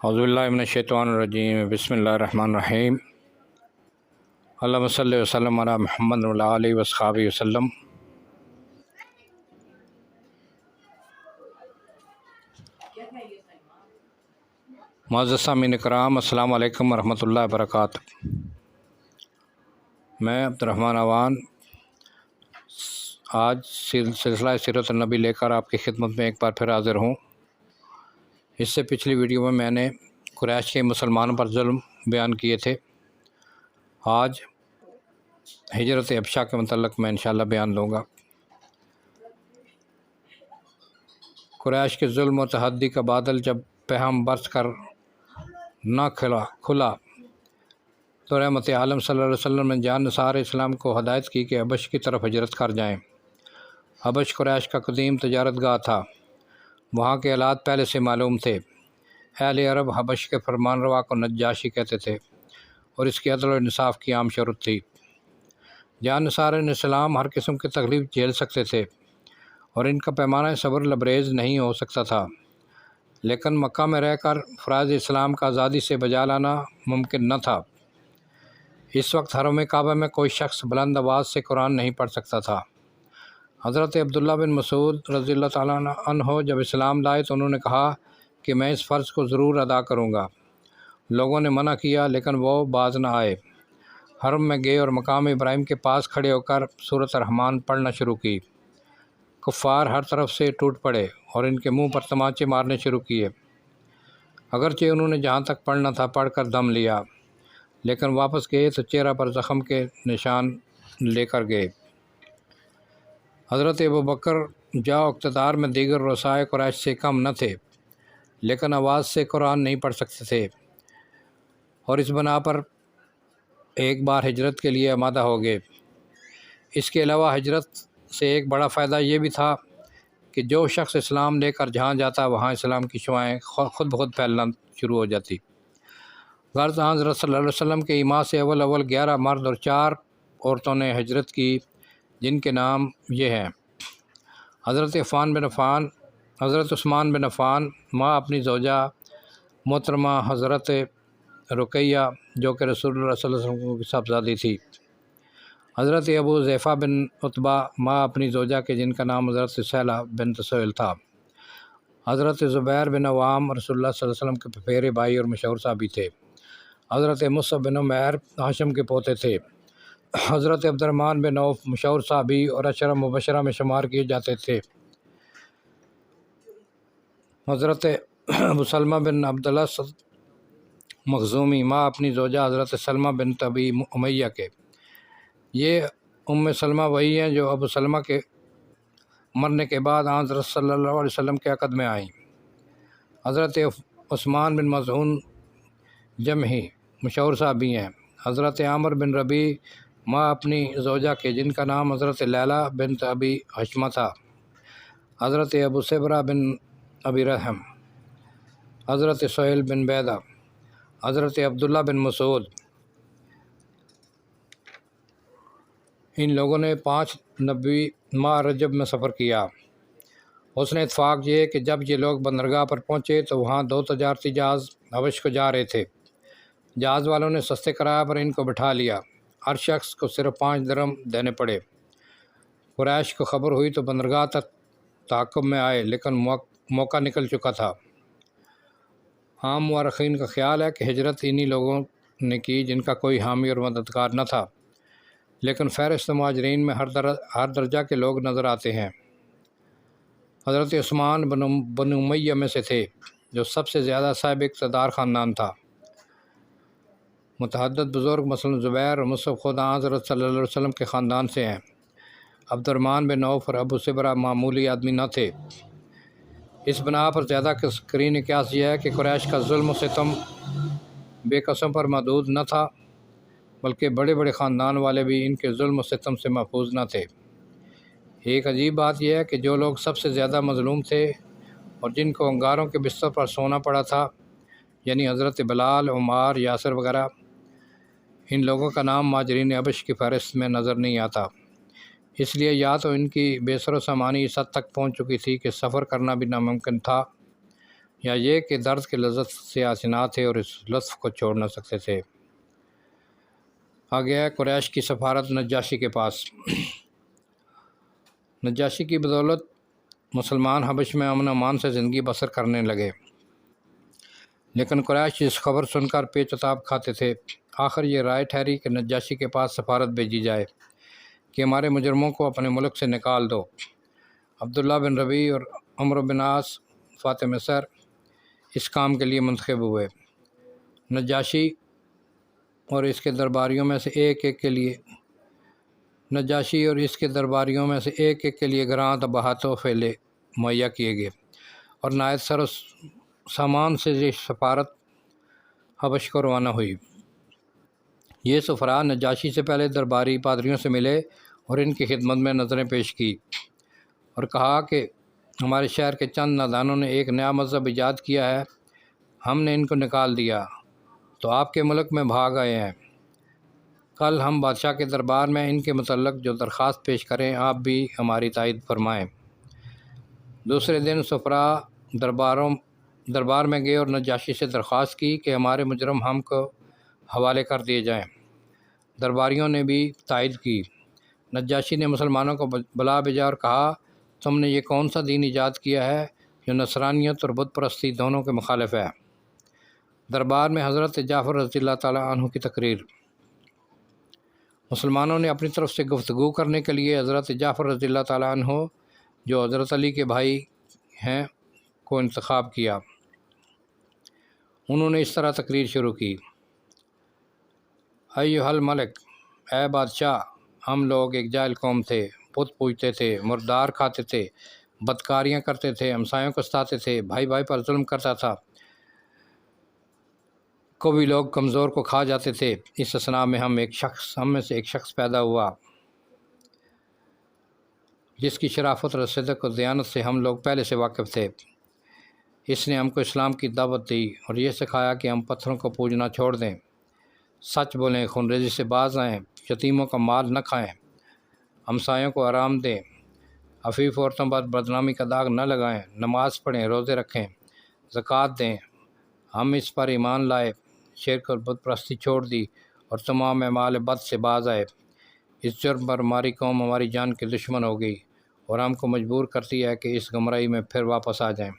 اعوذ باللہ من الشیطان الرجیم بسم اللہ الرحمن الرحیم اللہم صلی وسلم علی محمد وعلی آلہ وصحبہ وسلم۔ معزز سامعین کرام، السلام علیکم ورحمۃ اللہ وبرکاتہ۔ میں عبد الرحمن اوان آج سلسلہ سیرت النبی لے کر آپ کی خدمت میں ایک بار پھر حاضر ہوں۔ اس سے پچھلی ویڈیو میں نے قریش کے مسلمانوں پر ظلم بیان کیے تھے۔ آج ہجرت حبشہ کے متعلق میں انشاءاللہ بیان دوں گا۔ قریش کے ظلم و تحدی کا بادل جب پہم برس کر نہ کھلا تو رحمت عالم صلی اللہ علیہ وسلم نے جان نثار اسلام کو ہدایت کی کہ حبش کی طرف ہجرت کر جائیں۔ حبش قریش کا قدیم تجارت گاہ تھا۔ وہاں کے حالات پہلے سے معلوم تھے۔ اہل عرب حبش کے فرمان روا کو نجاشی کہتے تھے اور اس کی عدل و انصاف کی عام شرط تھی۔ جان نثارین اسلام ہر قسم کی تکلیف جھیل سکتے تھے اور ان کا پیمانہ صبر لبریز نہیں ہو سکتا تھا، لیکن مکہ میں رہ کر فرائض اسلام کا آزادی سے بجا لانا ممکن نہ تھا۔ اس وقت حرم کعبہ میں کوئی شخص بلند آواز سے قرآن نہیں پڑھ سکتا تھا۔ حضرت عبداللہ بن مسعود رضی اللہ تعالیٰ عنہ جب اسلام لائے تو انہوں نے کہا کہ میں اس فرض کو ضرور ادا کروں گا۔ لوگوں نے منع کیا لیکن وہ باز نہ آئے۔ حرم میں گئے اور مقام ابراہیم کے پاس کھڑے ہو کر سورۃ الرحمن پڑھنا شروع کی۔ کفار ہر طرف سے ٹوٹ پڑے اور ان کے منہ پر تمانچے مارنے شروع کیے۔ اگرچہ انہوں نے جہاں تک پڑھنا تھا پڑھ کر دم لیا، لیکن واپس گئے تو چہرہ پر زخم کے نشان لے کر گئے۔ حضرت ابوبکر جا اقتدار میں دیگر رؤسائے قریش سے کم نہ تھے، لیکن آواز سے قرآن نہیں پڑھ سکتے تھے اور اس بنا پر ایک بار ہجرت کے لیے آمادہ ہو گئے۔ اس کے علاوہ ہجرت سے ایک بڑا فائدہ یہ بھی تھا کہ جو شخص اسلام لے کر جہاں جاتا وہاں اسلام کی شعائیں خود بخود پھیلنا شروع ہو جاتی۔ غرض حضرت صلی اللہ علیہ وسلم کے ایما سے اول 11 مرد اور 4 عورتوں نے ہجرت کی، جن کے نام یہ ہیں: حضرت عثمان بن عفان، ماں اپنی زوجہ محترمہ حضرت رقیہ جو کہ رسول اللہ صلی اللہ علیہ وسلم کی صاحبزادی تھی، حضرت ابو حذیفہ بن عتبہ، ماں اپنی زوجہ کے جن کا نام حضرت سہلہ بنت سہیل تھا، حضرت زبیر بن عوام رسول اللہ صلی اللہ علیہ وسلم کے پھیرے بھائی اور مشہور صحابی تھے، حضرت مصعب بن عمیر ہاشم کے پوتے تھے، حضرت عبد الرحمن بن عوف مشہور صحابی اور عشرہ مبشرہ میں شمار کیے جاتے تھے، حضرت ابو سلمہ بن عبداللہ مخزومی، ماں اپنی زوجہ حضرت سلمہ بنت ابی امیہ کے۔ یہ ام سلمہ وہی ہیں جو ابو سلمہ کے مرنے کے بعد حضرت صلی اللہ علیہ وسلم کے عقد میں آئیں۔ حضرت عثمان بن مظعون جمحی مشہور صحابی ہیں، حضرت عامر بن ربیع، ماں اپنی زوجہ کے جن کا نام حضرت لیلہ بنت ابی حشمہ تھا، حضرت ابو صبرہ بن ابی رحم، حضرت سہیل بن بیدہ، حضرت عبداللہ بن مسعود۔ ان لوگوں نے 5 ماہ رجب میں سفر کیا۔ حسن اتفاق یہ کہ جب یہ لوگ بندرگاہ پر پہنچے تو وہاں 2 تجارتی جہاز حبش کو جا رہے تھے۔ جہاز والوں نے سستے کرایہ پر ان کو بٹھا لیا۔ ہر شخص کو صرف 5 درہم دینے پڑے۔ قریش کو خبر ہوئی تو بندرگاہ تک تعاقب میں آئے، لیکن موقع نکل چکا تھا۔ عام مورخین کا خیال ہے کہ ہجرت انہی لوگوں نے کی جن کا کوئی حامی اور مددگار نہ تھا، لیکن فہرست مہاجرین میں ہر درجہ کے لوگ نظر آتے ہیں۔ حضرت عثمان بن امیہ میں سے تھے، جو سب سے زیادہ صاحب اقتدار خاندان تھا۔ متعدد بزرگ مثلا زبیر اور مصعب خود حضرت صلی اللہ علیہ وسلم کے خاندان سے ہیں۔ عبد الرحمن بن عوف اور ابو صبرہ معمولی آدمی نہ تھے۔ اس بنا پر زیادہ قرین قیاس یہ ہے کہ قریش کا ظلم و ستم بے قسم پر محدود نہ تھا، بلکہ بڑے بڑے خاندان والے بھی ان کے ظلم و ستم سے محفوظ نہ تھے۔ ایک عجیب بات یہ ہے کہ جو لوگ سب سے زیادہ مظلوم تھے اور جن کو انگاروں کے بستر پر سونا پڑا تھا، یعنی حضرت بلال، عمار، یاسر وغیرہ، ان لوگوں کا نام مہاجرین حبش کی فہرست میں نظر نہیں آتا۔ اس لیے یا تو ان کی بے سر و سامانی اس حد تک پہنچ چکی تھی کہ سفر کرنا بھی ناممکن تھا، یا یہ کہ درد کے لذت سے آسنا تھے اور اس لطف کو چھوڑ نہ سکتے تھے۔ آگے ہے قریش کی سفارت نجاشی کے پاس۔ نجاشی کی بدولت مسلمان حبش میں امن و امان سے زندگی بسر کرنے لگے، لیکن قریش اس خبر سن کر پیچ و تاب کھاتے تھے۔ آخر یہ رائے ٹھہری کہ نجاشی کے پاس سفارت بھیجی جائے کہ ہمارے مجرموں کو اپنے ملک سے نکال دو۔ عبداللہ بن ربیع اور عمرو بن عاص فاتح مصر اس کام کے لیے منتخب ہوئے۔ نجاشی اور اس کے درباریوں میں سے ایک کے لیے گراں تباہتوں فیلے مہیا کیے گئے اور نہایت سر و سامان سے یہ سفارت حبش کو روانہ ہوئی۔ یہ سفراء نجاشی سے پہلے درباری پادریوں سے ملے اور ان کی خدمت میں نظریں پیش کی اور کہا کہ ہمارے شہر کے چند نادانوں نے ایک نیا مذہب ایجاد کیا ہے، ہم نے ان کو نکال دیا تو آپ کے ملک میں بھاگ آئے ہیں۔ کل ہم بادشاہ کے دربار میں ان کے متعلق جو درخواست پیش کریں آپ بھی ہماری تائید فرمائیں۔ دوسرے دن سفراء دربار میں گئے اور نجاشی سے درخواست کی کہ ہمارے مجرم ہم کو حوالے کر دیے جائیں۔ درباریوں نے بھی تائید کی۔ نجاشی نے مسلمانوں کو بلا بھیجا اور کہا، تم نے یہ کون سا دین ایجاد کیا ہے جو نصرانیت اور بت پرستی دونوں کے مخالف ہے؟ دربار میں حضرت جعفر رضی اللہ تعالیٰ عنہ کی تقریر۔ مسلمانوں نے اپنی طرف سے گفتگو کرنے کے لیے حضرت جعفر رضی اللہ تعالیٰ عنہ جو حضرت علی کے بھائی ہیں کو انتخاب کیا۔ انہوں نے اس طرح تقریر شروع کی، ایھا الملک، اے بادشاہ، ہم لوگ ایک جاہل قوم تھے، بت پوجتے تھے، مردار کھاتے تھے، بدکاریاں کرتے تھے، ہمسایوں کو ستاتے تھے، بھائی بھائی پر ظلم کرتا تھا، کوئی لوگ کمزور کو کھا جاتے تھے۔ اس اثناء میں ہم میں سے ایک شخص پیدا ہوا جس کی شرافت اور صدق اور دیانت سے ہم لوگ پہلے سے واقف تھے۔ اس نے ہم کو اسلام کی دعوت دی اور یہ سکھایا کہ ہم پتھروں کو پوجنا چھوڑ دیں، سچ بولیں، خون ریزی سے باز آئیں، یتیموں کا مال نہ کھائیں، ہمسایوں کو آرام دیں، عفیف عورتوں پر بدنامی کا داغ نہ لگائیں، نماز پڑھیں، روزے رکھیں، زکوٰۃ دیں۔ ہم اس پر ایمان لائے، شرک اور بت پرستی چھوڑ دی اور تمام اعمال بد سے باز آئے۔ اس جرم پر ہماری قوم ہماری جان کی دشمن ہو گئی اور ہم کو مجبور کرتی ہے کہ اس گمراہی میں پھر واپس آ جائیں۔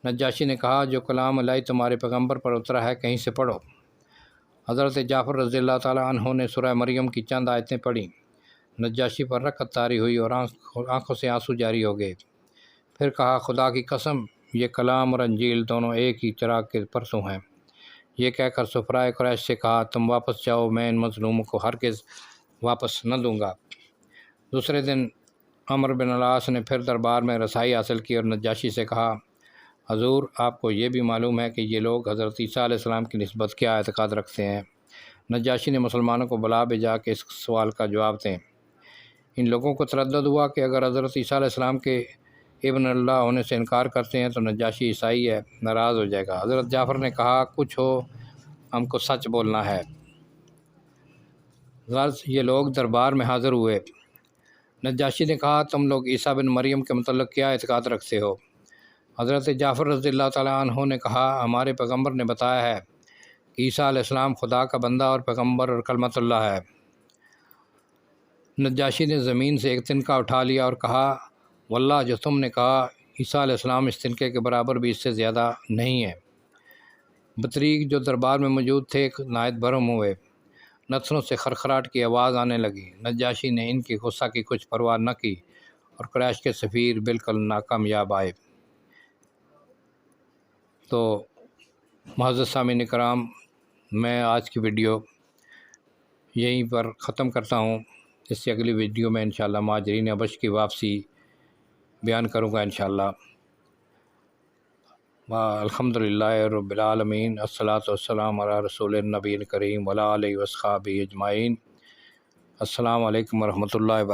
نجاشی نے کہا، جو کلام الہی تمہارے پیغمبر پر اترا ہے کہیں سے پڑھو۔ حضرت جعفر رضی اللہ تعالیٰ عنہ نے سورہ مریم کی چند آیتیں پڑھیں۔ نجاشی پر رکعت طاری ہوئی اور آنکھوں سے آنسو جاری ہو گئے۔ پھر کہا، خدا کی قسم، یہ کلام اور انجیل دونوں ایک ہی چراغ کے پرتو ہیں۔ یہ کہہ کر سفرائے قریش سے کہا، تم واپس جاؤ، میں ان مظلوموں کو ہرگز واپس نہ دوں گا۔ دوسرے دن عمرو بن العاص نے پھر دربار میں رسائی حاصل کی اور نجاشی سے کہا، حضور، آپ کو یہ بھی معلوم ہے کہ یہ لوگ حضرت عیسیٰ علیہ السلام کی نسبت کیا اعتقاد رکھتے ہیں؟ نجاشی نے مسلمانوں کو بلا بھیجا کہ اس سوال کا جواب دیں۔ ان لوگوں کو تردد ہوا کہ اگر حضرت عیسیٰ علیہ السلام کے ابن اللہ ہونے سے انکار کرتے ہیں تو نجاشی عیسائی ہے، ناراض ہو جائے گا۔ حضرت جعفر نے کہا، کچھ ہو، ہم کو سچ بولنا ہے۔ غرض یہ لوگ دربار میں حاضر ہوئے۔ نجاشی نے کہا، تم لوگ عیسیٰ بن مریم کے متعلق کیا اعتقاد رکھتے ہو؟ حضرت جعفر رضی اللہ تعالیٰ عنہ نے کہا، ہمارے پیغمبر نے بتایا ہے کہ عیسیٰ علیہ السلام خدا کا بندہ اور پیغمبر اور کلمۃ اللہ ہے۔ نجاشی نے زمین سے ایک تنکا اٹھا لیا اور کہا، واللہ، جو تم نے کہا عیسیٰ علیہ السلام اس تنکے کے برابر بھی اس سے زیادہ نہیں ہے۔ بطریق جو دربار میں موجود تھے نہایت برہم ہوئے، نتنوں سے خرخراہٹ کی آواز آنے لگی۔ نجاشی نے ان کی غصہ کی کچھ پرواہ نہ کی اور قریش کے سفیر بالکل ناکامیاب آئے۔ تو معزز سامعین کرام، میں آج کی ویڈیو یہیں پر ختم کرتا ہوں۔ اس سے اگلی ویڈیو میں انشاءاللہ مہاجرین حبش کی واپسی بیان کروں گا انشاءاللہ۔ الحمدللہ رب العالمین، الصلاۃ والسلام علی رسول النبی کریم وعلی آلہ واصحابہ اجمعین۔ السلام علیکم ورحمۃ اللہ وبرکاتہ۔